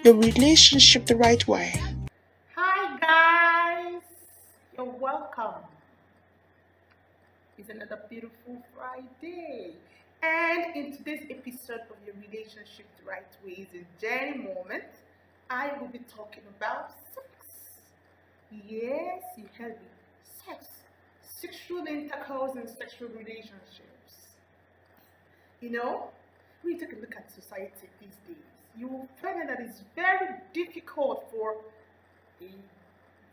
your relationship the right way. Hi guys, you're welcome. It's another beautiful Friday. And in today's episode of Your Relationship the Right Way is a journey moment. I will be talking about sex. Yes, you heard me. Sex. Sexual intercourse and sexual relationships. You know, when you take a look at society these days, you will find that it's very difficult for a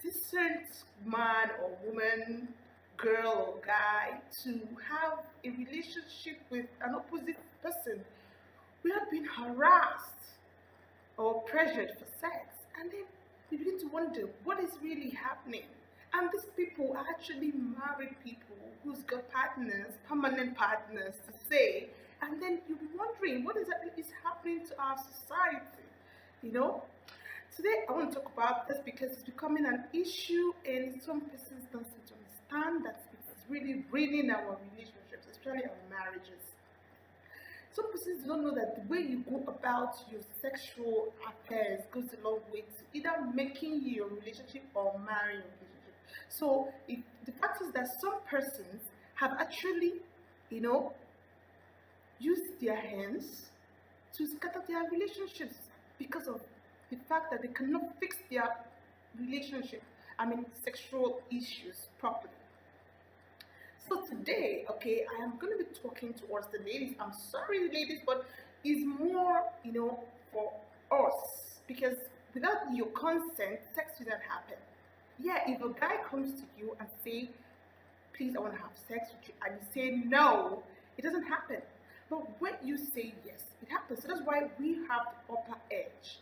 decent man or woman, girl or guy to have a relationship with an opposite person without being harassed or pressured for sex. And then you begin to wonder what is really happening. And these people are actually married people who's got partners, permanent partners to say. And then you'll be wondering what exactly is happening to our society. You know, today I want to talk about this because it's becoming an issue and some persons don't seem to understand that it's really ruining our relationships, especially our marriages. Some persons don't know that the way you go about your sexual affairs goes a long way to either making your relationship or marrying your relationship. So the fact is that some persons have actually, you know, used their hands to scatter their relationships because of the fact that they cannot fix their relationship, sexual issues properly. So today, okay, I am going to be talking towards the ladies. I'm sorry, ladies, but it's more, for us because without your consent, sex will not happen. Yeah, if a guy comes to you and say, "Please, I want to have sex with you," and you say no, it doesn't happen. But when you say yes, it happens. So that's why we have the upper edge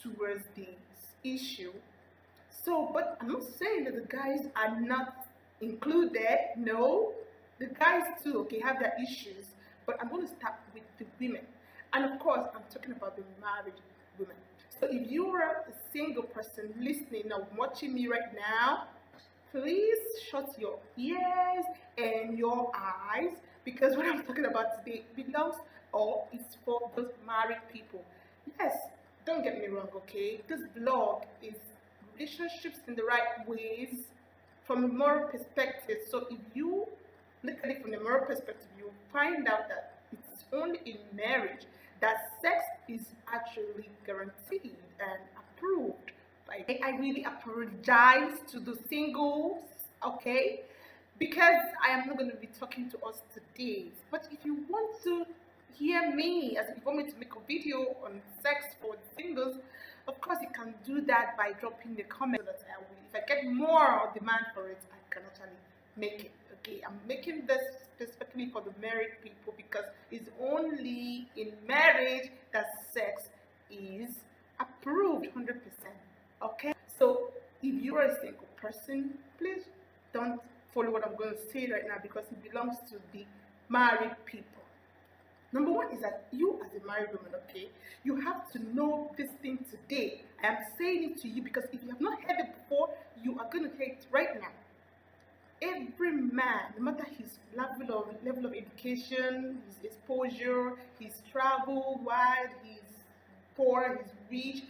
towards this issue. So, but I'm not saying that the guys are not included. No, the guys too, okay, have their issues. But I'm going to start with the women. And of course, I'm talking about the married women. So if you are a single person listening or watching me right now, please shut your ears and your eyes because what I'm talking about today belongs or is for those married people. Yes, don't get me wrong, okay? This blog is relationships in the right ways from a moral perspective. So if you look at it from a moral perspective, you'll find out that it's only in marriage that sex is actually guaranteed and approved. Like, I really apologize to the singles, okay? Because I am not going to be talking to us today. But if you want to hear me, as if you want me to make a video on sex for the singles, of course you can do that by dropping the comment so that I will, if I get more demand for it, I can actually make it. Okay, I'm making this specifically for the married people because it's only in marriage that sex is approved 100%. Okay, so if you are a single person, please don't follow what I'm going to say right now because it belongs to the married people. Number one is that you, as a married woman, okay, you have to know this thing today. I am saying it to you because if you have not heard it before, you are going to hear it right now. Every man, no matter his level of education, his exposure, his travel wide, his poor, his rich,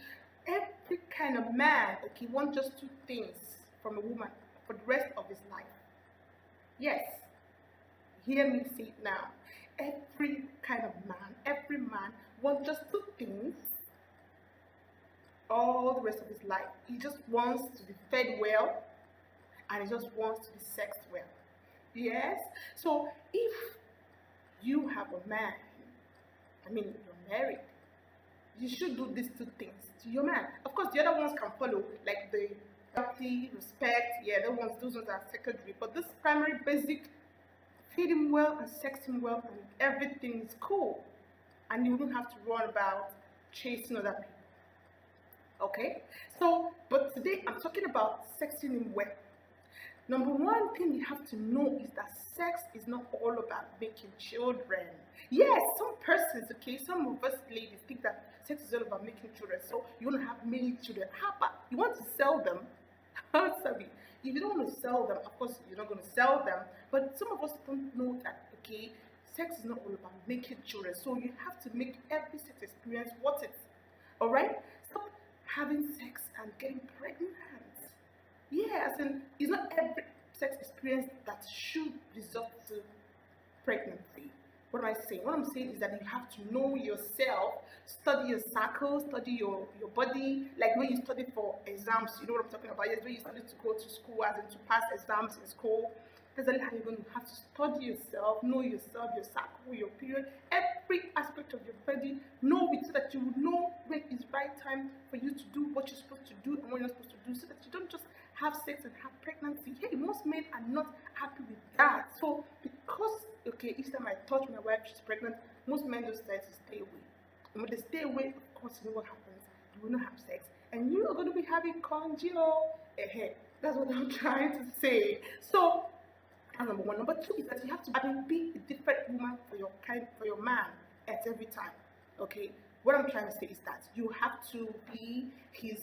every kind of man, okay, wants just two things from a woman for the rest of his life. Yes, hear me say it now. Every man wants just two things all the rest of his life. He just wants to be fed well and he just wants to be sexed well. Yes? So if you have a man, you're married, you should do these two things to your man. Of course, the other ones can follow, like the healthy, respect, yeah, those ones are secondary. But this primary, basic, feed him well and sex him well, and everything is cool. And you won't have to run about chasing other people. Okay? So, but today I'm talking about sexing him well. Number one thing you have to know is that sex is not all about making children. Yes, some persons, okay, some of us ladies think that sex is all about making children. So you want to have many children. How about you want to sell them? Sorry. If you don't want to sell them, of course you're not going to sell them. But some of us don't know that, okay, sex is not all about making children. So you have to make every sex experience worth it. All right? So and getting pregnant. Yeah, as in, it's not every sex experience that should result to pregnancy. What am I saying? What I'm saying is that you have to know yourself, study your cycle, study your body. Like when you study for exams, you know what I'm talking about. Yes, when you study to go to school, as in to pass exams in school. That's how you're going to have to study yourself, know yourself, your cycle, your period, every aspect of your body. Know it so that you will know when it's right time for you to do what you're supposed to do and what you're not supposed to do, so that you don't just have sex and have pregnancy. Hey, most men are not happy with that. So because each time I touch my wife, she's pregnant, most men just decide to stay away. And when they stay away, of course, you know what happens. You will not have sex, and you are going to be having conjugal. That's what I'm trying to say. So that's number one. Number two is that you have to be a different woman for your man at every time. Okay. What I'm trying to say is that you have to be his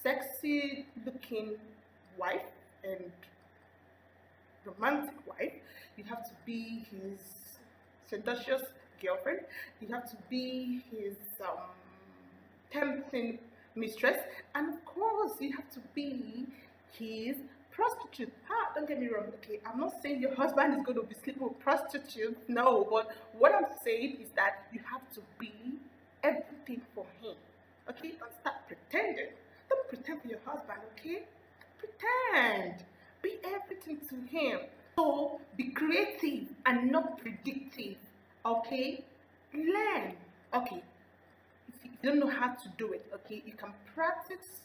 sexy looking wife and romantic wife. You have to be his seductious girlfriend. You have to be his tempting mistress, and of course you have to be his prostitute. Don't get me wrong. Okay, I'm not saying your husband is going to be sleeping with prostitutes. No, but what I'm saying is that you have to be everything for him. Okay, don't start pretending. Don't pretend for your husband. Okay, pretend. Be everything to him. So be creative and not predictive. Okay, learn. Okay, if you don't know how to do it, okay, you can practice,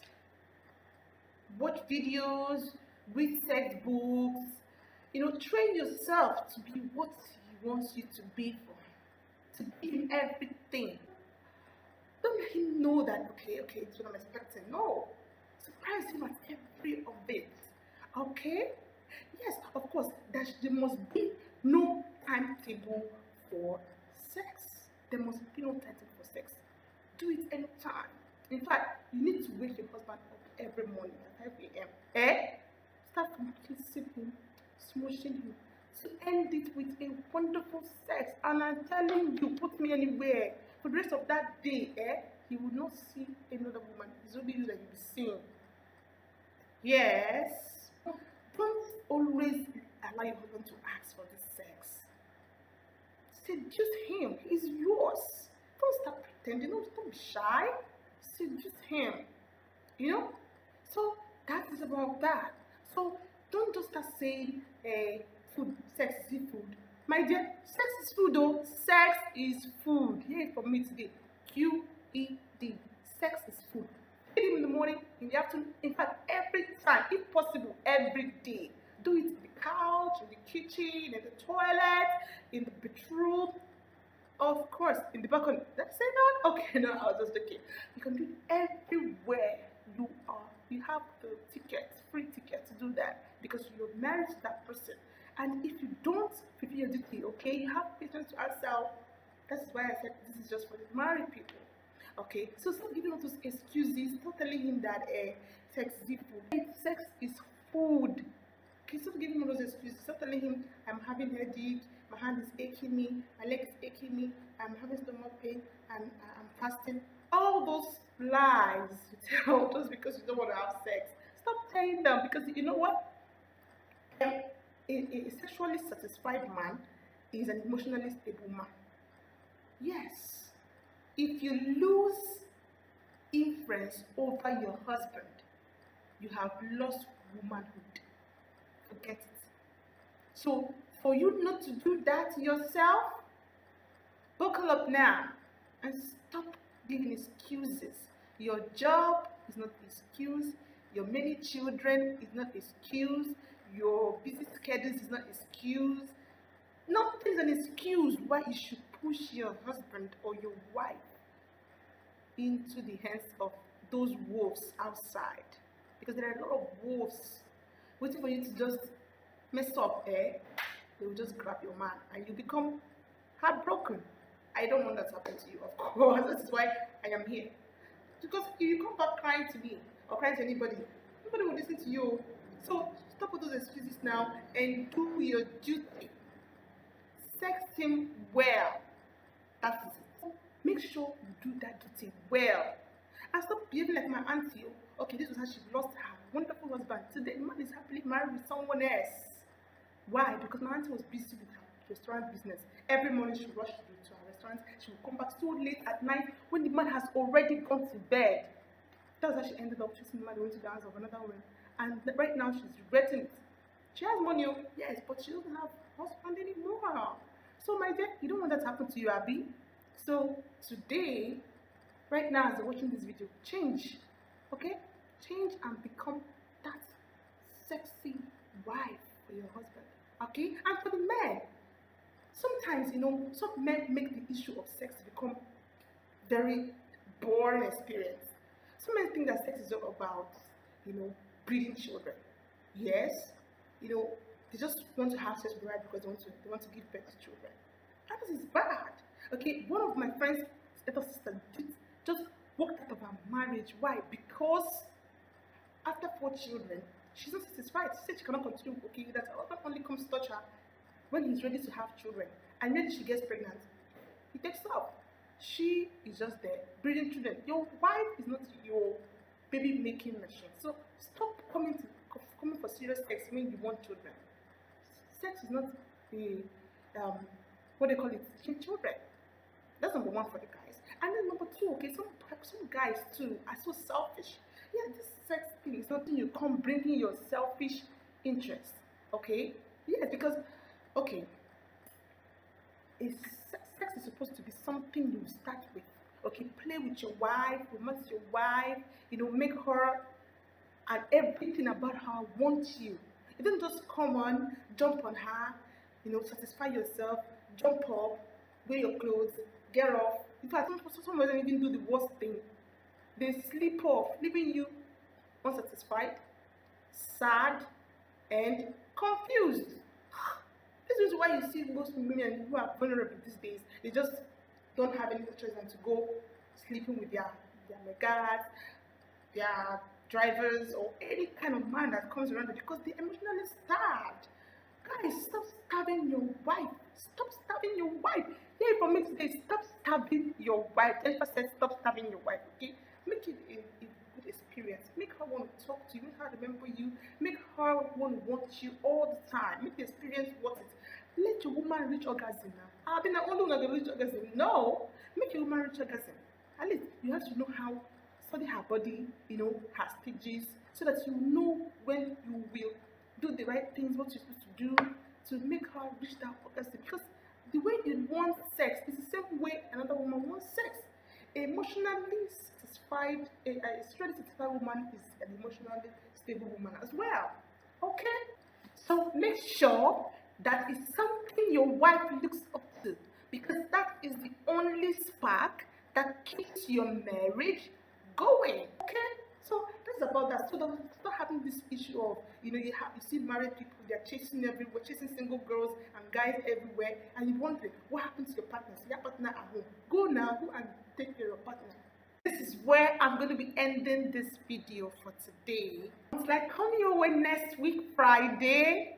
watch videos, read sex books, train yourself to be what he wants you to be for him, to give him everything. Don't let him know that, okay, it's what I'm expecting. No, surprise him at every of it. Okay? Yes, of course, there must be no timetable for sex. There must be no timetable for sex. Do it anytime. In fact, you need to wake your husband up every morning at 5 a.m. Start from kissing him, smooching him, to end it with a wonderful sex. And I'm telling you, put me anywhere. For the rest of that day, he will not see another woman. It's only you that you'll be seeing. Yes. Don't always allow your husband to ask for this sex. Seduce him. He's yours. Don't start pretending. Don't be shy. Seduce him. So that is about that. So don't just start saying food, sex is food. My dear, sex is food though. Sex is food. Here for me today. QED. Sex is food. Feed him in the morning, in the afternoon, in fact, every time, if possible, every day. Do it in the couch, in the kitchen, in the toilet, in the bedroom, of course, in the balcony. Did I say that? Okay, no, I was just joking. You can do it everywhere you are. You have the free ticket to do that, because you're married to that person. And if you don't fulfill your duty, okay, you have questions to answer. That's why I said this is just for the married people. Okay, so stop giving all those excuses. Stop telling him that sex is food. Sex is food. Okay, stop giving him those excuses. Stop telling him I'm having headache, my hand is aching me, my leg is aching me, I'm having stomach pain, and I'm fasting. All those lies you tell just because you don't want to have sex. Stop telling them, because you know what? A sexually satisfied man is an emotionally stable man. Yes. If you lose influence over your husband, you have lost womanhood. Forget it. So, for you not to do that yourself, buckle up now and stop giving excuses. Your job is not an excuse. Your many children is not an excuse. Your busy schedules is not an excuse. Nothing is an excuse why you should push your husband or your wife into the hands of those wolves outside. Because there are a lot of wolves waiting for you to just mess up. They will just grab your man and you become heartbroken. I don't want that to happen to you, of course. This is why I am here. Because if you come back crying to me or crying to anybody, nobody will listen to you. So stop with those excuses now and do your duty. Sex him well. That's it. Make sure you do that duty well. I stopped behaving like my auntie. Okay, this was how she lost her wonderful husband. Today, the man is happily married with someone else. Why? Because my auntie was busy with her restaurant business. Every morning she rushed to her restaurant. She would come back so late at night when the man has already gone to bed. That's how she ended up chasing the man went to the house of another woman. And right now she's regretting it. She has money, yes, but she doesn't have a husband anymore. So my dear, you don't want that to happen to you, Abby. So today, right now as you're watching this video, change. Okay? Change and become that sexy wife for your husband. Okay? And for the men, sometimes, some men make the issue of sex become very boring experience. Some men think that sex is all about, breeding children. Yes, they just want to have sex with the right because they want to give birth to children. That is bad. Okay, one of my friends' elder sister just walked out of her marriage. Why? Because after 4 children, she's not satisfied. She said she cannot continue. Okay, that husband only comes to touch her when he's ready to have children, and then she gets pregnant. He takes off. She is just there breeding children. Your wife is not your baby making machine. So stop coming for serious sex when you want children. Sex is not the what they call it, children. That's number 1 for the guys. And then number 2, okay, some guys too are so selfish. Yeah, this sex thing is something you come bringing your selfish interest. Okay? Yes, because sex is supposed to be something you start with. Okay, play with your wife, romance your wife, make her and everything about her want you. You don't just come on, jump on her, satisfy yourself, jump up, wear your clothes, get off. In fact, some of them even do the worst thing. They sleep off, leaving you unsatisfied, sad, and confused. This is why you see most women who are vulnerable these days. They just don't have any choice than to go sleeping with their megas, their drivers, or any kind of man that comes around them because they're emotionally starved. Guys, stop starving your wife. Stop starving your wife. Here for me today, stop starving your wife. Jennifer said stop starving your wife, okay? Make it a good experience. Make her want to talk to you. Make her remember you. Make her want you all the time. Make the experience worth it. Let your woman reach orgasm now. I've been only going to reach orgasm. No. Make your woman reach orgasm. At least you have to know how, study her body, her stages, so that you know when you will do the right things, what you're supposed to do to make her reach that orgasm. Because the way you want sex is the same way another woman wants sex. Emotionally satisfied, a spiritually satisfied woman is an emotionally stable woman as well. Okay? So make sure that is something your wife looks up to, because that is the only spark that keeps your marriage going. Okay? So that's about that. So don't start having this issue of, you see married people, they're chasing everywhere, chasing single girls and guys everywhere, and you're wondering what happened to your partner. So your partner at home. Go now, go and take care of your partner. This is where I'm going to be ending this video for today. It's like, come your way next week, Friday.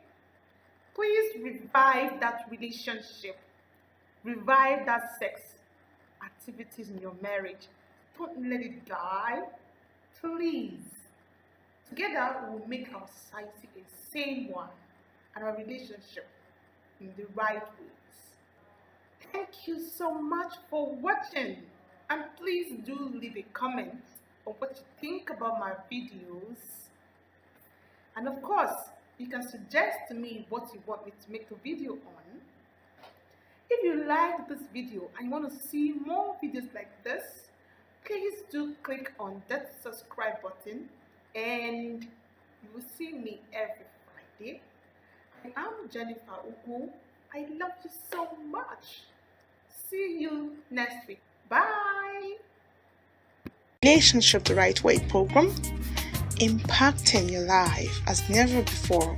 Please revive that relationship. Revive that sex activities in your marriage. Don't let it die. Please. Together, we will make our society a sane one and our relationship in the right ways. Thank you so much for watching. And please do leave a comment on what you think about my videos. And of course, you can suggest to me what you want me to make the video on. If you like this video and you want to see more videos like this, please do click on that subscribe button and you will see me every Friday. I am Jennifer Ugu. I love you so much. See you next week. Bye. Relationship the Right Way program, impacting your life as never before.